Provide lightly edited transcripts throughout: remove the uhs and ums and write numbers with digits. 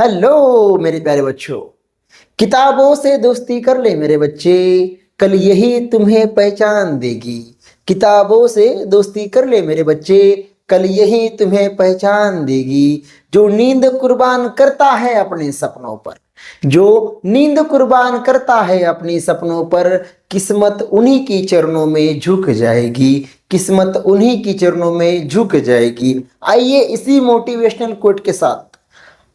Hello मेरे प्यारे बच्चों, किताबों से दोस्ती कर ले मेरे बच्चे, कल यही तुम्हें पहचान देगी। किताबों से दोस्ती कर ले मेरे बच्चे, कल यही तुम्हें पहचान देगी। जो नींद कुर्बान करता है अपने सपनों पर, जो नींद कुर्बान करता है अपने सपनों पर, किस्मत उन्हीं की चरणों में झुक जाएगी। किस्मत उन्हीं की चरणों में झुक जाएगी। आइए इसी मोटिवेशनल कोट के साथ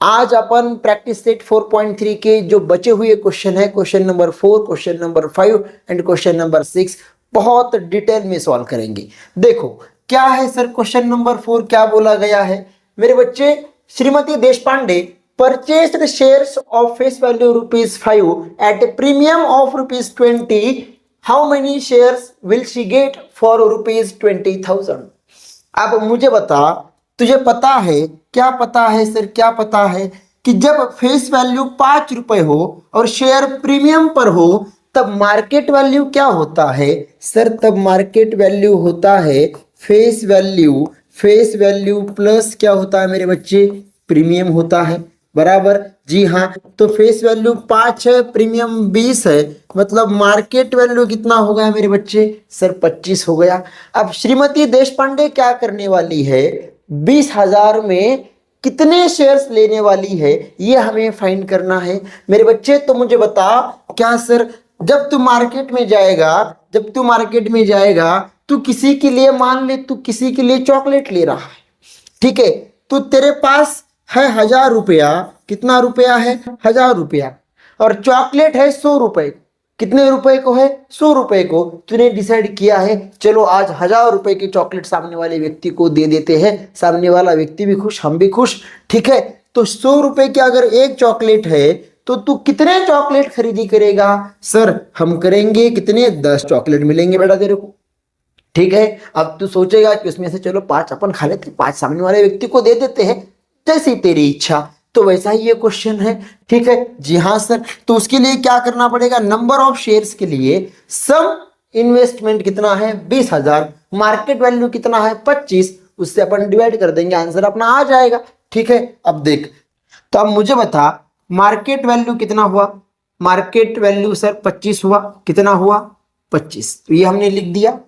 आज अपन प्रैक्टिस सेट 4.3 के जो बचे हुए क्वेश्चन है, question number 4, question number 5 and question number 6 बहुत डिटेल में सॉल्व करेंगे। देखो क्या है सर, क्वेश्चन नंबर 4 क्या बोला गया है मेरे बच्चे। Shrimati Deshpande purchased shares of face value ₹5 at a premium of ₹20। How many shares will she get for ₹20,000। अब मुझे बता, तुझे पता है क्या पता है सर, क्या पता है कि जब फेस वैल्यू ₹5 हो और शेयर प्रीमियम पर हो तब मार्केट वैल्यू क्या होता है सर। तब मार्केट वैल्यू होता है face value, face value plus क्या होता है मेरे बच्चे, प्रीमियम होता है। बराबर जी हाँ, तो फेस वैल्यू 5 है, प्रीमियम 20 है, मतलब मार्केट वैल्यू कितना हो गया मेरे बच्चे सर 25 हो गया। अब श्रीमती देशपांडे क्या करने वाली है, 20,000 में कितने शेयर्स लेने वाली है ये हमें फाइंड करना है मेरे बच्चे। तो मुझे बता क्या सर, जब तू मार्केट में जाएगा, जब तू मार्केट में जाएगा तू किसी के लिए, मान ले तू किसी के लिए चॉकलेट ले रहा है, ठीक है, तो तेरे पास है 1,000 रुपया। कितना रुपया है, 1,000 रुपया, और चॉकलेट है 100 रुपए। कितने रुपए को है, 100 रुपए को। तूने डिसाइड किया है चलो आज 1,000 रुपए की चॉकलेट सामने वाले व्यक्ति को दे देते हैं, सामने वाला व्यक्ति भी खुश, हम भी खुश, ठीक है। तो 100 रुपए की अगर एक चॉकलेट है तो तू कितने चॉकलेट खरीदी करेगा सर। हम करेंगे कितने, 10 चॉकलेट मिलेंगे बेटा तेरे को, ठीक है। अब तू सोचेगा कि उसमें से चलो 5 अपन खा लेते, 5 सामने वाले व्यक्ति को दे देते हैं, जैसी तेरी इच्छा। तो वैसा ही ये क्वेश्चन है, ठीक है जी हाँ सर। तो उसके लिए क्या करना पड़ेगा, नंबर ऑफ शेयर्स के लिए सम इन्वेस्टमेंट कितना है 20,000, मार्केट वैल्यू कितना है 25, उससे अपन डिवाइड कर देंगे, आंसर अपना आ जाएगा, ठीक है। अब देख, तो अब मुझे बता मार्केट वैल्यू कितना हुआ, मार्केट वैल्यू सर 25 हुआ। कितना हुआ 25, तो ये हमने लिख दिया,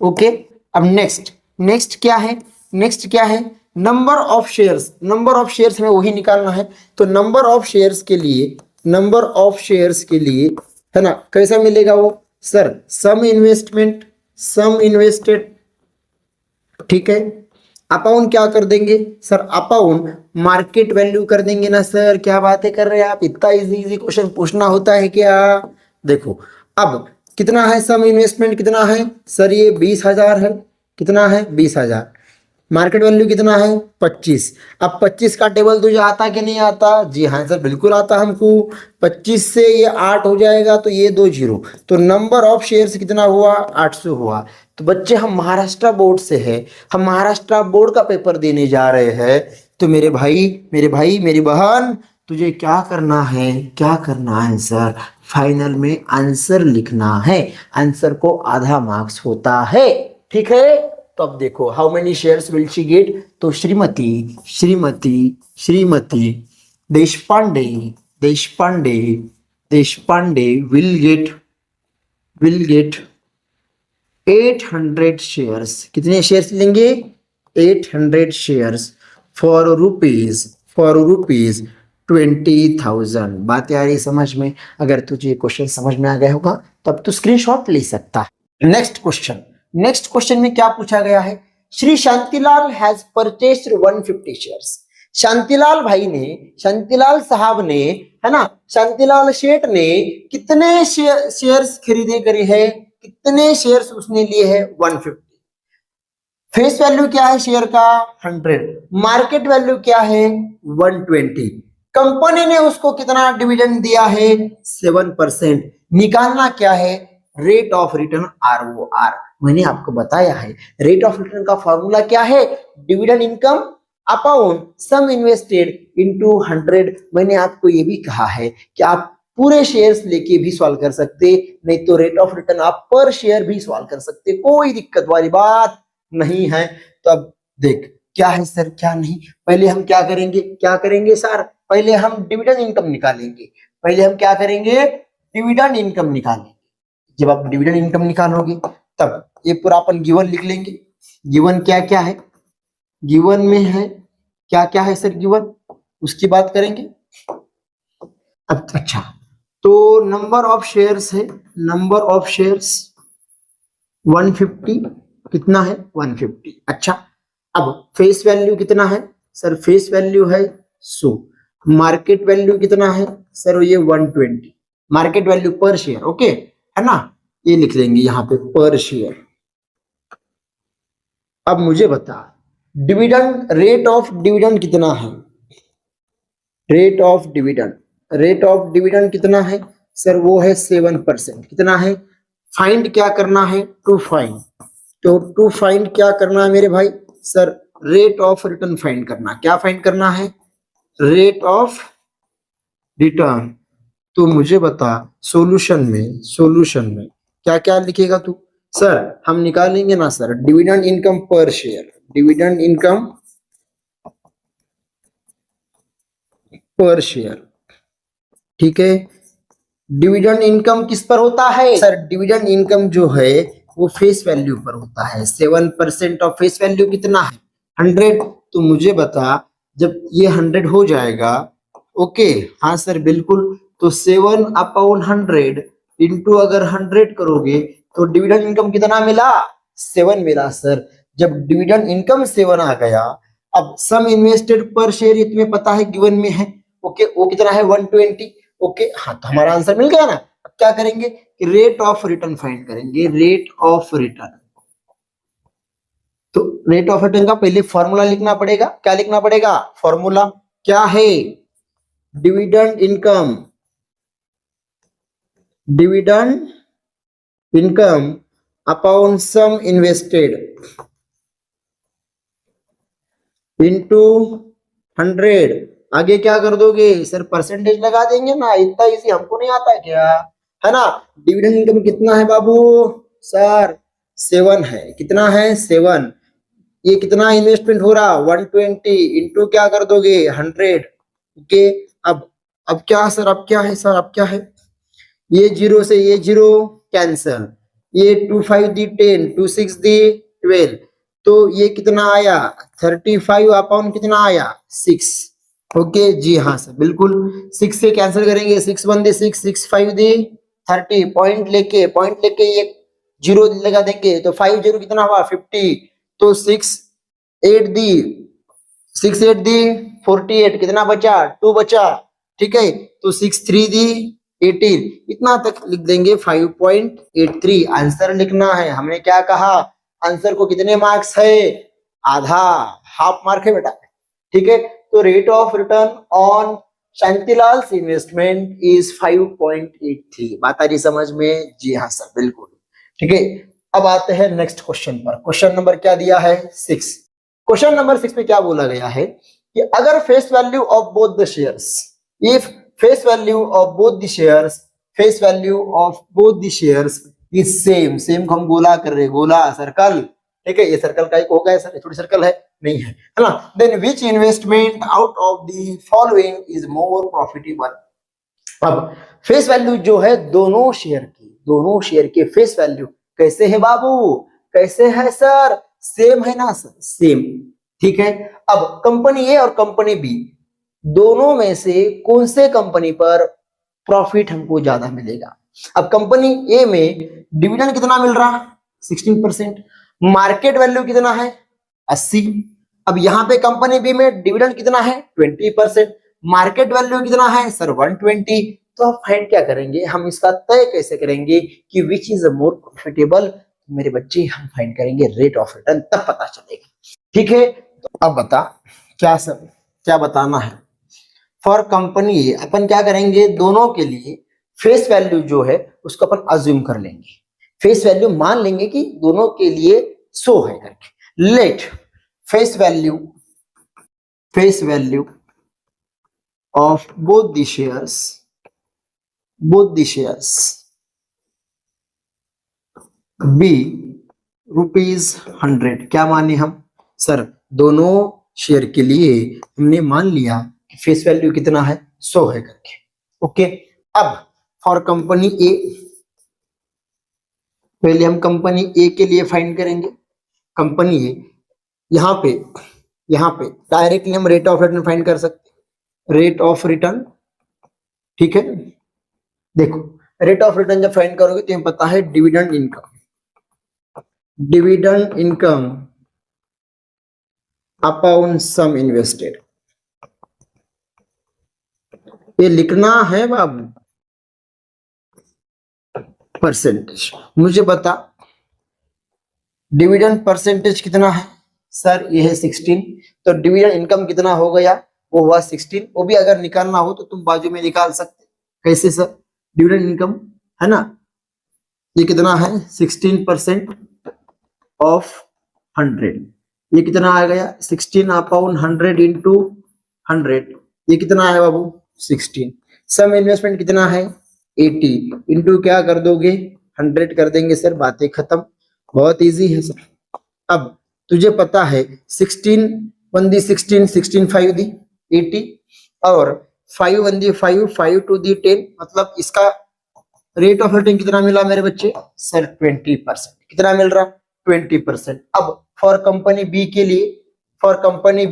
ओके। अब नेक्स्ट क्या है, नेक्स्ट क्या है, number of shares. Number of shares हमें वही निकालना है। तो नंबर ऑफ शेयर्स के लिए, नंबर ऑफ शेयर्स के लिए है ना, कैसा मिलेगा वो सर, सम इन्वेस्टमेंट, सम इन्वेस्टेड, ठीक है। अपॉन क्या कर देंगे सर, अपॉन मार्केट वैल्यू कर देंगे ना सर। क्या बातें कर रहे हैं आप, इतना इजी क्वेश्चन पूछना होता है क्या। देखो अब कितना है, सम इन्वेस्टमेंट कितना है सर, ये 20,000 है। कितना है 20,000, मार्केट वैल्यू कितना है 25। अब 25 का टेबल तुझे आता कि नहीं आता, जी हाँ सर बिल्कुल आता हमको। 25 से ये 8 हो जाएगा तो ये 2 जीरो, तो नंबर ऑफ शेयर्स कितना हुआ 800 हुआ। तो बच्चे हम महाराष्ट्र बोर्ड से है, हम महाराष्ट्र बोर्ड का पेपर देने जा रहे हैं। तो मेरे भाई, मेरे भाई, मेरी बहन, तुझे क्या करना है, क्या करना है सर, फाइनल में आंसर लिखना है। आंसर को आधा मार्क्स होता है, ठीक है। तो अब देखो how many shares will she get, तो श्रीमती श्रीमती श्रीमती Deshpande Deshpande Deshpande will get 800 shares. कितने शेयर्स लेंगे 800 शेयर्स फॉर रुपीज 20,000। बात आ रही समझ में। अगर तुझे क्वेश्चन समझ में आ गया होगा तब तू स्क्रीनशॉट ले सकता है। नेक्स्ट क्वेश्चन, नेक्स्ट क्वेश्चन में क्या पूछा गया है, Shri Shantilal has purchased 150 shares. Shantilal भाई ने, शांतिलाल साहब ने, है ना, शांतिलाल शेठ ने कितने शेयर्स खरीदे करे हैं, कितने शेयर्स उसने लिए हैं 150। फेस वैल्यू क्या है शेयर का 100, मार्केट वैल्यू क्या है 120, कंपनी ने उसको कितना डिविडेंड दिया है 7%। निकालना क्या है, रेट ऑफ रिटर्न ROR। मैंने आपको बताया है रेट ऑफ रिटर्न का फॉर्मूला क्या है, dividend income upon sum invested into 100। मैंने आपको ये भी कहा है कि आप पूरे शेयर्स लेके भी सॉल्व कर सकते, नहीं तो रेट ऑफ रिटर्न आप पर शेयर भी सॉल्व कर सकते, कोई दिक्कत वाली बात नहीं है। तो अब देख क्या है सर, क्या नहीं, पहले हम क्या करेंगे, क्या करेंगे सर, पहले हम डिविडेंड इनकम निकालेंगे। पहले हम क्या करेंगे, डिविडेंड इनकम निकालेंगे। जब आप डिविडेंड इनकम निकालोगे तब ये पूरा अपन गिवन लिख लेंगे। गिवन क्या क्या है, गिवन में है क्या क्या है सर गिवन, उसकी बात करेंगे। अब अच्छा, तो नंबर ऑफ शेयर्स है, नंबर ऑफ शेयर्स 150, कितना है 150। अच्छा, अब फेस वैल्यू कितना है सर, फेस वैल्यू है 100। मार्केट वैल्यू कितना है सर, ये 120। मार्केट वैल्यू पर शेयर, ओके है ना, ये लिख लेंगे यहाँ पे पर शेयर। अब मुझे बता डिविडेंड, रेट ऑफ डिविडेंड कितना है, rate of dividend, rate of dividend कितना है सर, वो है 7%। कितना है, फाइंड क्या करना है, टू फाइंड, तो टू फाइंड क्या करना है मेरे भाई sir, rate of return find करना। क्या फाइंड करना है, रेट ऑफ रिटर्न। तो मुझे बता सॉल्यूशन में, सॉल्यूशन में क्या क्या लिखेगा तू सर, हम निकालेंगे ना सर डिविडेंड इनकम पर शेयर, डिविडेंड इनकम पर शेयर, ठीक है। डिविडेंड इनकम किस पर होता है सर, डिविडेंड इनकम जो है वो फेस वैल्यू पर होता है। 7% ऑफ फेस वैल्यू कितना है 100। तो मुझे बता जब ये 100 हो जाएगा, ओके हाँ सर बिल्कुल, तो 7/100 इंटू अगर 100 करोगे तो डिविडेंड इनकम कितना मिला, 7 मिला सर। जब डिविडेंड इनकम 7 आ गया, अब सम इन्वेस्टेड पर शेयर ये तुम्हें पता है गिवन में है, ओके वो कितना है 120, ओके हाँ, तो हमारा आंसर मिल गया ना। अब क्या करेंगे कि रेट ऑफ रिटर्न फाइंड करेंगे, रेट ऑफ रिटर्न। तो रेट ऑफ रिटर्न का पहले फॉर्मूला लिखना पड़ेगा। क्या लिखना पड़ेगा, फॉर्मूला क्या है, dividend income, dividend income upon sum invested into 100। आगे क्या कर दोगे सर, परसेंटेज लगा देंगे ना, इतना इजी हमको नहीं आता क्या, है ना। डिविडेंड इनकम कितना है बाबू सर, 7 है। कितना है 7, ये कितना इन्वेस्टमेंट हो रहा 120 इंटू क्या कर दोगे 100, ओके। अब क्या सर, अब क्या है सर, अब क्या है, ये 0 से ये 0 कैंसल, ये 2 5 दी 10, 2 6 दी 12, तो ये कितना आया 35 अपॉन कितना आया 6, ओके जी हाँ सर बिल्कुल। 6 से कैंसिल करेंगे, 6 1 दे 6, 6 5 दे 30, पॉइंट लेके ये 0 लगा देंगे, तो 5 0 कितना हुआ 50, तो 6 8 दी 6 8 दी 48, कितना बचा 2 बचा, ठीक है। तो 6 3 दी 18, इतना तक लिख देंगे 5.83। आंसर लिखना है, हमने क्या कहा आंसर को कितने मार्क्स है, आधा, हाफ मार्क है बेटा, ठीक है। तो rate of return on Shantilal investment is 5.83। बात आ रही समझ में, जी हाँ सर बिल्कुल, ठीक है। अब आते हैं नेक्स्ट क्वेश्चन पर। क्वेश्चन नंबर क्या दिया है 6। क्वेश्चन नंबर 6 में क्या बोला गया है कि अगर face value of both the shares, if face value of both the shares, face value of both the shares is same, same को हम गोला कर रहे, गोला सर्कल, ठीक है। ये सर्कल का एक होगा, ये थोड़ी सर्कल है नहीं है ना। Then which investment out of the following is more profitable. अब फेस वैल्यू जो है दोनों शेयर की, दोनों शेयर के फेस वैल्यू कैसे है बाबू, कैसे है सर, सेम है ना सर, सेम, ठीक है। अब कंपनी ए और कंपनी बी दोनों में से कौन से कंपनी पर प्रॉफिट हमको ज्यादा मिलेगा। अब कंपनी ए में डिविडेंड कितना मिल रहा 16%, मार्केट वैल्यू कितना है 80। अब यहाँ पे कंपनी बी में डिविडेंड कितना है 20%, मार्केट वैल्यू कितना है सर 120। तो आप फाइंड क्या करेंगे, हम इसका तय कैसे करेंगे कि विच इज मोर प्रॉफिटेबल। मेरे बच्चे हम फाइंड करेंगे रेट ऑफ रिटर्न, तब पता चलेगा, ठीक है। तो अब बता क्या सर, क्या बताना है फॉर कंपनी अपन क्या करेंगे, दोनों के लिए फेस वैल्यू जो है उसको अपन अज्यूम कर लेंगे, फेस वैल्यू मान लेंगे कि दोनों के लिए 100 है करके। Let face value, face value of both the shares, both the shares be ₹100। क्या माने हम सर, दोनों शेयर के लिए हमने मान लिया फेस वैल्यू कितना है 100 है करके। ओके, अब फॉर कंपनी ए, पहले हम कंपनी ए के लिए फाइंड करेंगे। कंपनी ए, यहाँ पे डायरेक्टली हम रेट ऑफ रिटर्न फाइंड कर सकते हैं, रेट ऑफ रिटर्न। ठीक है, देखो रेट ऑफ रिटर्न जब फाइंड करोगे तो हमें पता है dividend income upon sum invested. ये लिखना है बाबू परसेंटेज। मुझे बता डिविडेंड परसेंटेज कितना है सर, ये है 16, तो डिविडेंड इनकम कितना हो गया, वो हुआ 16। वो भी अगर निकालना हो तो तुम बाजू में निकाल सकते। कैसे सर, डिविडेंड इनकम है ना, ये कितना है 16% ऑफ 100, ये कितना आ गया 16 अपॉन 100 इंटू 100, ये कितना है बाबू 16। सम इन्वेस्टमेंट कितना है 80 इंटू क्या कर दोगे 100 कर देंगे सर, बातें खत्म। बहुत इजी है सर। अब तुझे पता है 16 1 दी 16, 16 5 दी 80 और 5 1 दी 5, 5 2 दी 10, मतलब इसका रेट ऑफ रिटर्न कितना मिला मेरे बच्चे सर 20%। कितना मिल रहा 20%। अब फॉर कंपनी बी के लिए, फॉर कंपनी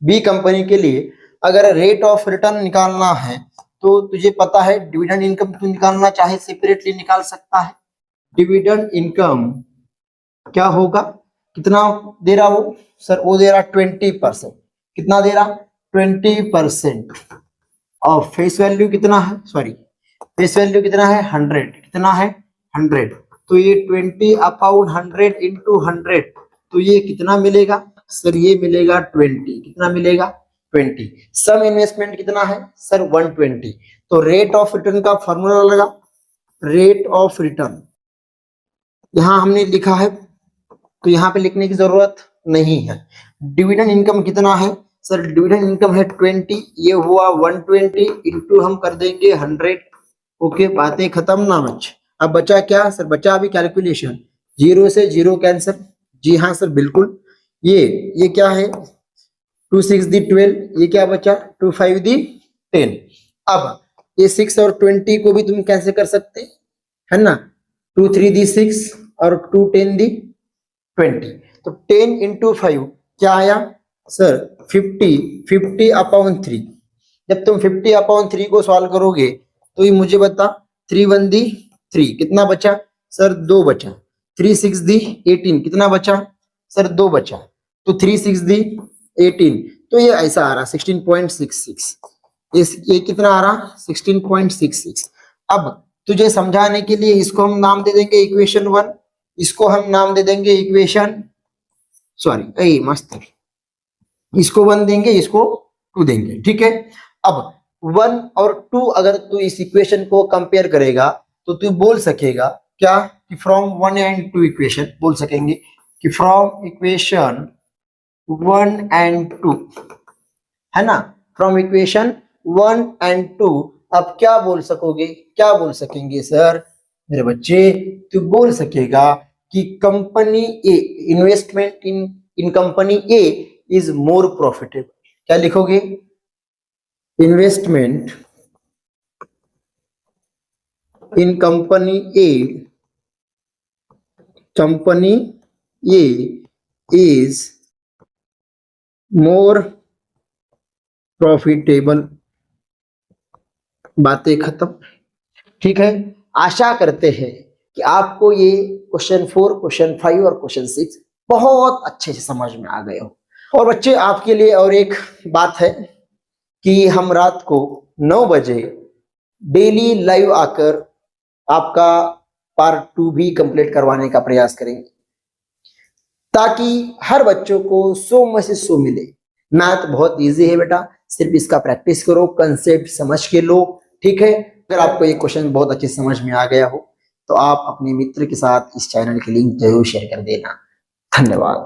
बी कंपनी के लिए अगर रेट ऑफ रिटर्न निकालना है तो तुझे पता है डिविडेंड इनकम तू निकालना चाहे सेपरेटली निकाल सकता है। डिविडेंड इनकम क्या होगा, कितना दे रहा वो सर, वो दे रहा 20%। कितना दे रहा 20% और फेस वैल्यू कितना है, सॉरी फेस वैल्यू कितना है 100, कितना है 100, तो ये 20 अपॉन 100 इंटू 100, तो ये कितना मिलेगा सर, ये मिलेगा 20। कितना मिलेगा 20। सम इन्वेस्टमेंट कितना है सर 120। तो रेट ऑफ रिटर्न का फॉर्मूला लगा, रेट ऑफ रिटर्न यहां हमने लिखा है तो यहां पे लिखने की जरूरत नहीं है। डिविडेंड इनकम कितना है सर, डिविडेंड इनकम है 20, ये हुआ 120 इंटू हम कर देंगे 100। ओके, बातें खत्म ना बच। अब बचा क्या सर, बचा अभी कैलकुलेशन, 0 से 0 कैंसिल। जी हाँ सर बिल्कुल, ये क्या है 2 6 दी 12, ये क्या बचा 2 5 दी 10। अब ये 6 और 20 को भी तुम कैसे कर सकते है ना, 2 3 दी 6 और 2 10 दी 20, तो 10 इंटू 5 क्या आया सर 50 अपॉन 3। जब तुम 50 अपॉन 3 को सॉल्व करोगे तो ये मुझे बता 3 1 दी 3, कितना बचा सर 2 बचा, 3 6 दी 18, कितना बचा सर 2 बचा, तो 3 6 दी 18, तो ये ऐसा आ रहा 16.66। ये कितना आ रहा 16.66। अब तुझे समझाने के लिए इसको हम नाम दे देंगे इक्वेशन 1, इसको हम नाम दे देंगे इक्वेशन, सॉरी मस्त, इसको 1 देंगे, इसको 2 देंगे। ठीक है, अब 1 और 2 अगर तू इस इक्वेशन को कंपेयर करेगा तो तू बोल सकेगा क्या कि फ्रॉम 1 एंड 2 इक्वेशन, बोल सकेंगे कि फ्रॉम इक्वेशन 1 एंड 2 है ना, फ्रॉम इक्वेशन 1 एंड 2 अब क्या बोल सकोगे, क्या बोल सकेंगे सर मेरे बच्चे, तू बोल सकेगा कि company A, investment in company A is more profitable. क्या लिखोगे, investment in company A is more profitable. बातें खत्म। ठीक है, आशा करते हैं कि आपको ये क्वेश्चन 4, क्वेश्चन 5 और क्वेश्चन 6 बहुत अच्छे से समझ में आ गए हो। और बच्चे आपके लिए और एक बात है कि हम रात को 9 बजे डेली लाइव आकर आपका पार्ट 2 भी कंप्लीट करवाने का प्रयास करेंगे ताकि हर बच्चों को 100 में से 100 मिले। मैथ बहुत इजी है बेटा, सिर्फ इसका प्रैक्टिस करो, कंसेप्ट समझ के लो। ठीक है, अगर आपको ये क्वेश्चन बहुत अच्छे समझ में आ गया हो तो आप अपने मित्र के साथ इस चैनल की लिंक जरूर शेयर कर देना। धन्यवाद।